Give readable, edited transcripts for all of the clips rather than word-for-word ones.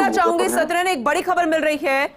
देखना चाहूंगी सत्रह ने एक बड़ी खबर मिल रही है।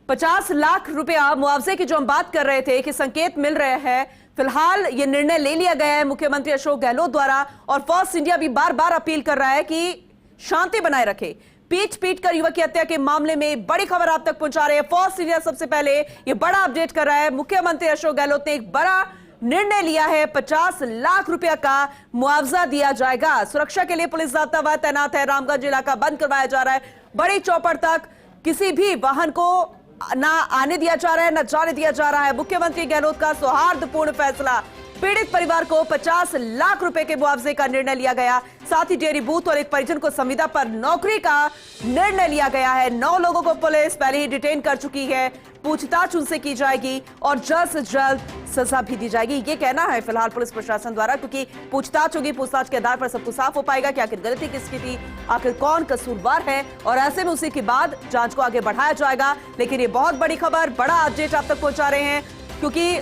50 लाख रुपया मुआवजे की जो हम बात कर रहे थे कि संकेत मिल रहे हैं, फिलहाल ये निर्णय ले लिया गया है मुख्यमंत्री अशोक गहलोत द्वारा। और फर्स्ट इंडिया भी बार बार अपील कर रहा है कि शांति बनाए रखे। पीट पीट कर युवक की हत्या के मामले में बड़ी खबर आप तक पहुंचा रहे हैं फर्स्ट इंडिया। सबसे पहले ये बड़ा अपडेट कर रहा है, मुख्यमंत्री अशोक गहलोत ने एक बड़ा निर्णय लिया है। 50 लाख रुपया का मुआवजा दिया जाएगा। सुरक्षा के लिए पुलिस जाब्ता वहां तैनात है। रामगंज इलाका बंद करवाया जा रहा है। बड़ी चौपड़ तक किसी भी वाहन को ना आने दिया जा रहा है, ना जाने दिया जा रहा है। मुख्यमंत्री गहलोत का सौहार्दपूर्ण फैसला, पीड़ित परिवार को 50 लाख रुपए के मुआवजे का निर्णय लिया गया। साथ ही डेयरी बूथ और एक परिजन को संविदा पर नौकरी का निर्णय लिया गया है। 9 लोगों को पुलिस पहले ही डिटेन कर चुकी है। पूछताछ उनसे की जाएगी और जल्द से जल्द सजा भी दी जाएगी, ये कहना है फिलहाल पुलिस प्रशासन द्वारा, क्योंकि पूछताछ होगी। पूछताछ के आधार पर सब कुछ साफ हो पाएगा कि आखिर गलती किसकी थी, आखिर कौन कसूरवार है, और ऐसे में उसी के बाद जांच को आगे बढ़ाया जाएगा। लेकिन ये बहुत बड़ी खबर, बड़ा अपडेट आप तक पहुंचा रहे हैं, क्योंकि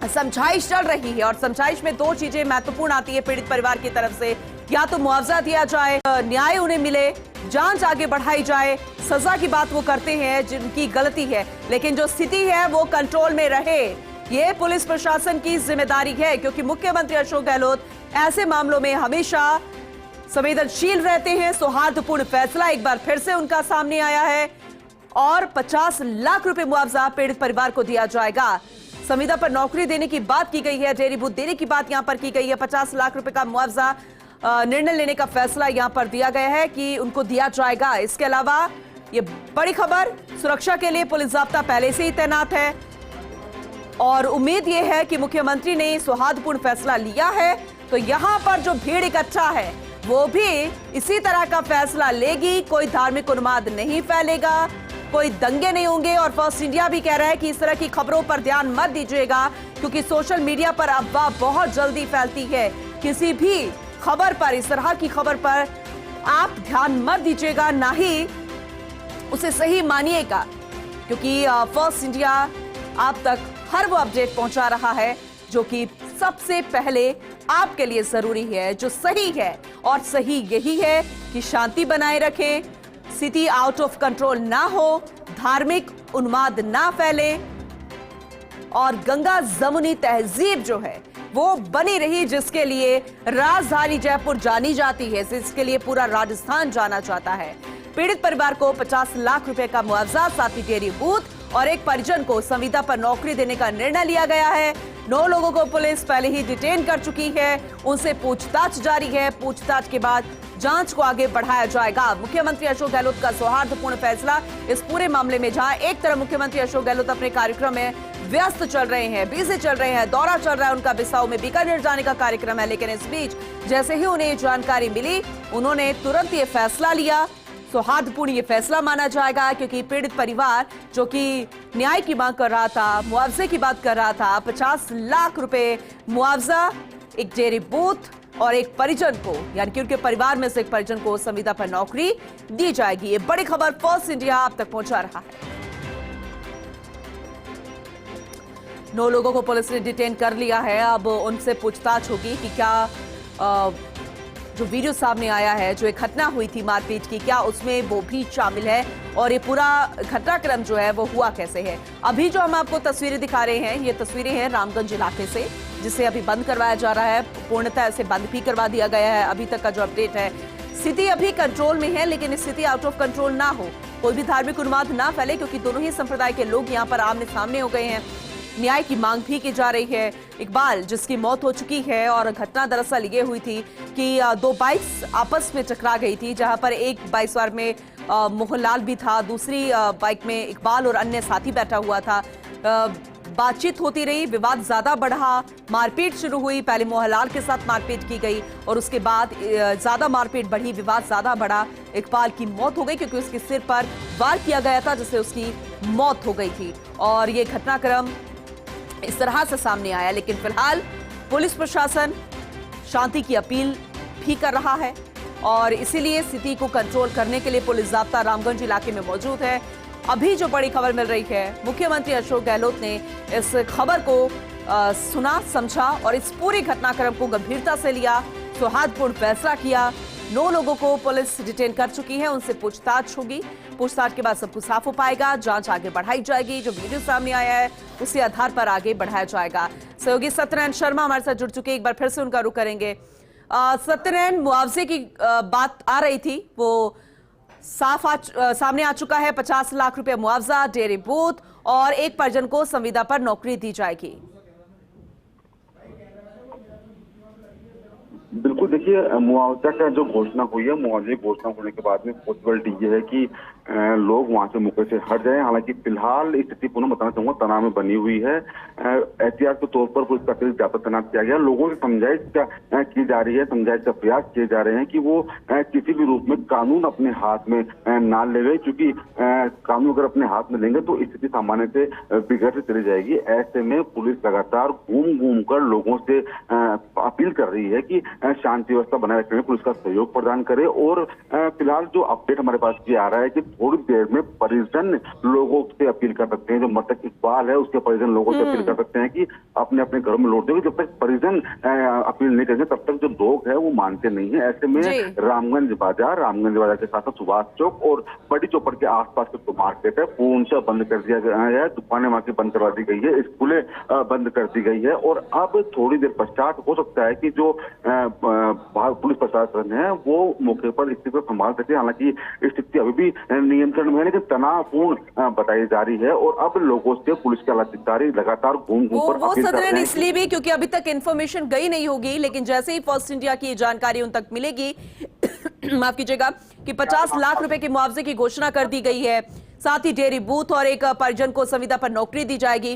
समझाइश चल रही है और समझाइश में 2 चीजें महत्वपूर्ण आती है पीड़ित परिवार की तरफ से। या तो मुआवजा दिया जाए, न्याय उन्हें मिले, जांच आगे बढ़ाई जाए, सजा की बात वो करते हैं जिनकी गलती है, लेकिन जो स्थिति है वो कंट्रोल में रहे, ये पुलिस प्रशासन की जिम्मेदारी है। क्योंकि मुख्यमंत्री अशोक गहलोत ऐसे मामलों में हमेशा संवेदनशील रहते हैं। सौहार्दपूर्ण फैसला एक बार फिर से उनका सामने आया है और 50 लाख रुपए मुआवजा पीड़ित परिवार को दिया जाएगा। संविदा पर नौकरी देने की बात की गई है, डेयरी बूथ देने की बात यहां पर की गई है। 50 लाख रुपए का मुआवजा निर्णय लेने का फैसला यहां पर दिया गया है कि उनको दिया जाएगा। इसके अलावा ये बड़ी खबर, सुरक्षा के लिए पुलिस जाब्ता पहले से ही तैनात है और उम्मीद ये है कि मुख्यमंत्री ने सौहार्दपूर्ण फैसला लिया है तो यहां पर जो भीड़ इकट्ठा है वो भी इसी तरह का फैसला लेगी। कोई धार्मिक उन्माद नहीं फैलेगा, कोई दंगे नहीं होंगे। और फर्स्ट इंडिया भी कह रहा है कि इस तरह की खबरों पर ध्यान मत दीजिएगा, क्योंकि सोशल मीडिया पर अफवाह बहुत जल्दी फैलती है। किसी भी खबर पर, इस तरह की खबर पर आप ध्यान मत दीजिएगा, ना ही उसे सही मानिएगा, क्योंकि फर्स्ट इंडिया आप तक हर वो अपडेट पहुंचा रहा है जो कि सबसे पहले आपके लिए जरूरी है, जो सही है। और सही यही है कि शांति बनाए रखें, स्थिति आउट ऑफ कंट्रोल ना हो, धार्मिक उन्माद ना फैले और गंगा जमुनी तहजीब जो है वो बनी रही, जिसके लिए राजधानी जयपुर जानी जाती है, जिसके लिए पूरा राजस्थान जाना चाहता है। पीड़ित परिवार को 50 लाख रुपए का मुआवजा, साथ ही डेयरी बूथ और एक परिजन को संविदा पर नौकरी देने का निर्णय लिया गया है। 9 लोगों को पुलिस पहले ही डिटेन कर चुकी है, उनसे पूछताछ जारी है। पूछताछ के बाद जांच को आगे बढ़ाया जाएगा। मुख्यमंत्री अशोक गहलोत का सौहार्दपूर्ण फैसला इस पूरे मामले में, जहां एक तरफ मुख्यमंत्री अशोक गहलोत अपने कार्यक्रम में व्यस्त चल रहे हैं, बिजी चल रहे हैं, दौरा चल रहा है उनका, बिसाऊ में बीकानेर जाने का कार्यक्रम है, लेकिन इस बीच जैसे ही उन्हें जानकारी मिली उन्होंने तुरंत ये फैसला लिया। सौहार्दपूर्ण ये फैसला माना जाएगा, क्योंकि पीड़ित परिवार जो कि न्याय की मांग कर रहा था, मुआवजे की बात कर रहा था, 50 लाख रुपए मुआवजा, एक डेयरी बूथ और एक परिजन को, यानी कि उनके परिवार में से एक परिजन को संविदा पर नौकरी दी जाएगी। ये बड़ी खबर फर्स्ट इंडिया आप तक पहुंचा रहा है। 9 लोगों को पुलिस ने डिटेन कर लिया है। अब उनसे पूछताछ होगी कि क्या जो वीडियो सामने आया है, जो एक घटना हुई थी मारपीट की, क्या उसमें वो भी शामिल है और ये पूरा घटनाक्रम जो है वो हुआ कैसे है। अभी जो हम आपको तस्वीरें दिखा रहे हैं, ये तस्वीरें हैं रामगंज इलाके से, जिसे अभी बंद करवाया जा रहा है। पूर्णतः इसे बंद भी करवा दिया गया है। अभी तक का जो अपडेट है, स्थिति अभी कंट्रोल में है, लेकिन स्थिति आउट ऑफ कंट्रोल ना हो, कोई भी धार्मिक उन्माद ना फैले, क्योंकि दोनों ही संप्रदाय के लोग यहाँ पर आमने सामने हो गए हैं। न्याय की मांग भी की जा रही है। इकबाल, जिसकी मौत हो चुकी है, और घटना दरअसल ये हुई थी कि 2 बाइक्स आपस में टकरा गई थी, जहां पर एक बाइक सवार में मोहनलाल भी था, दूसरी बाइक में इकबाल और अन्य साथी बैठा हुआ था। बातचीत होती रही, विवाद ज्यादा बढ़ा, मारपीट शुरू हुई। पहले मोहनलाल के साथ मारपीट की गई और उसके बाद ज्यादा मारपीट बढ़ी, विवाद ज्यादा बढ़ा। इकबाल की मौत हो गई क्योंकि उसके सिर पर वार किया गया था, जिससे उसकी मौत हो गई थी। और ये घटनाक्रम इस तरह से सामने आया। लेकिन फिलहाल पुलिस प्रशासन शांति की अपील भी कर रहा है और इसीलिए स्थिति को कंट्रोल करने के लिए पुलिस जाब्ता रामगंज इलाके में मौजूद है। अभी जो बड़ी खबर मिल रही है, मुख्यमंत्री अशोक गहलोत ने इस खबर को सुना, समझा और इस पूरे घटनाक्रम को गंभीरता से लिया, सौहार्दपूर्ण फैसला किया। 9 लोगों को पुलिस डिटेन कर चुकी है, उनसे पूछताछ होगी। पूछताछ के बाद सब कुछ साफ हो पाएगा, जांच आगे बढ़ाई जाएगी। जो वीडियो सामने आया है उसी आधार पर आगे बढ़ाया जाएगा। सहयोगी सत्यनारायण शर्मा हमारे साथ जुड़ चुके हैं, एक बार फिर से उनका रुख करेंगे। सत्यनारायण, मुआवजे की बात आ रही थी, वो सामने आ चुका है। 50 लाख रुपए मुआवजा, डेयरी बूथ और एक परिजन को संविदा पर नौकरी दी जाएगी। बिल्कुल, देखिए मुआवजा का जो घोषणा हुई है, मुआवजे की घोषणा होने के बाद में पॉसिबिलिटी ये है कि लोग वहां से मौके से हट जाएं। हालांकि फिलहाल स्थिति पुनः बताना चाहूंगा तनाव में बनी हुई है। एहतियात के तौर पर पुलिस का अतिरिक्त व्यापक तैनात किया गया। लोगों की समझाइश की जा रही है, समझाइश का प्रयास किए जा रहे हैं कि वो किसी भी रूप में कानून अपने हाथ में ना ले गए, क्योंकि कानून अगर अपने हाथ में लेंगे तो स्थिति सामान्य से बिगड़ती चली जाएगी। ऐसे में पुलिस लगातार घूम घूम कर लोगों से अपील कर रही है कि शांति व्यवस्था बनाए रखने में पुलिस का सहयोग प्रदान करे। और फिलहाल जो अपडेट हमारे पास ये आ रहा है कि थोड़ी देर में परिजन लोगों से अपील कर सकते हैं, जो मृतक इकबाल है उसके परिजन लोगों से अपील कर सकते हैं कि अपने अपने घरों में लौट जाए। जब तक परिजन अपील नहीं करेंगे तब तक जो लोग हैं वो मानते नहीं है। ऐसे में रामगंज बाजार के साथ साथ सुभाष चौक और बड़ी चौपड़ के आसपास जो मार्केट है पूर्णतः बंद कर दिया गया है। दुकानें वहां की बंद करवा दी गई है, स्कूलें बंद कर दी गई है। और अब थोड़ी देर पश्चात हो सकता है कि जो पुलिस प्रशासन है वो मौके पर स्थिति को संभाल सके। हालांकि स्थिति अभी भी नियंत्रण में है, लेकिन तनावपूर्ण बताई जा रही है। और अब लोगों से पुलिस के अधिकारी लगातार घूम घूम कर अपील कर रहे हैं। इसलिए भी क्योंकि अभी तक इंफॉर्मेशन गई नहीं होगी, लेकिन जैसे ही फर्स्ट इंडिया की जानकारी उन तक मिलेगी माफ कीजिएगा कि 50 लाख रुपए के मुआवजे की घोषणा कर दी गई है, साथ ही डेयरी बूथ और एक परिजन को संविदा पर नौकरी दी जाएगी,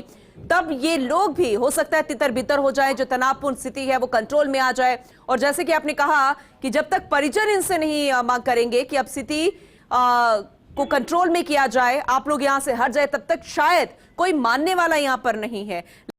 तब ये लोग भी हो सकता है तितर बितर हो जाए, जो तनावपूर्ण स्थिति है वो कंट्रोल में आ जाए। और जैसे कि आपने कहा कि जब तक परिजन इनसे नहीं मांग करेंगे कि अब स्थिति को कंट्रोल में किया जाए, आप लोग यहां से हट जाए, तब तक शायद कोई मानने वाला यहां पर नहीं है।